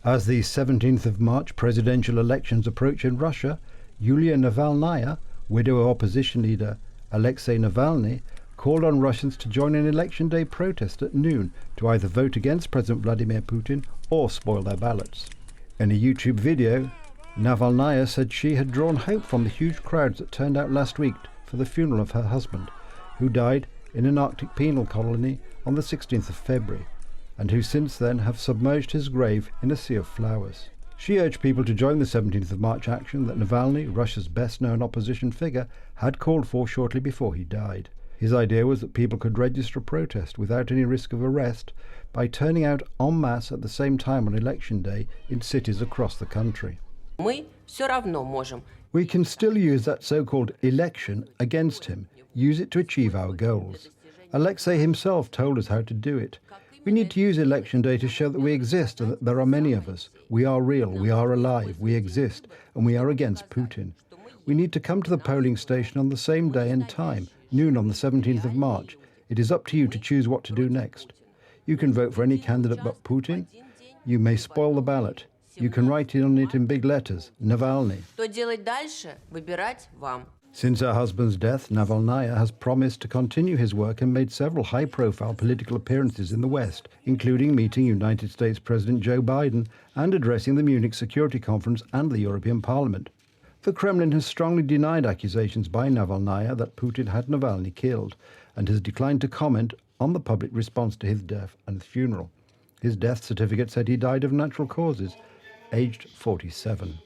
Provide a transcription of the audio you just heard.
As the 17th of March presidential elections approach in Russia, Yulia Navalnaya, widow of opposition leader Alexei Navalny, called on Russians to join an election day protest at noon to either vote against President Vladimir Putin or spoil their ballots. In a YouTube video, Navalnaya said she had drawn hope from the huge crowds that turned out last week for the funeral of her husband, who died in an Arctic penal colony on the 16th of February, and who since then have submerged his grave in a sea of flowers. She urged people to join the 17th of March action that Navalny, Russia's best-known opposition figure, had called for shortly before he died. His idea was that people could register a protest without any risk of arrest by turning out en masse at the same time on election day in cities across the country. We can still use that so-called election against him, use it to achieve our goals. Alexei himself told us how to do it. We need to use election day to show that we exist and that there are many of us. We are real, we are alive, we exist, and we are against Putin. We need to come to the polling station on the same day and time, noon on the 17th of March. It is up to you to choose what to do next. You can vote for any candidate but Putin. You may spoil the ballot. You can write on it in big letters, Navalny. Since her husband's death, Navalnaya has promised to continue his work and made several high-profile political appearances in the West, including meeting United States President Joe Biden and addressing the Munich Security Conference and the European Parliament. The Kremlin has strongly denied accusations by Navalnaya that Putin had Navalny killed and has declined to comment on the public response to his death and funeral. His death certificate said he died of natural causes, aged 47.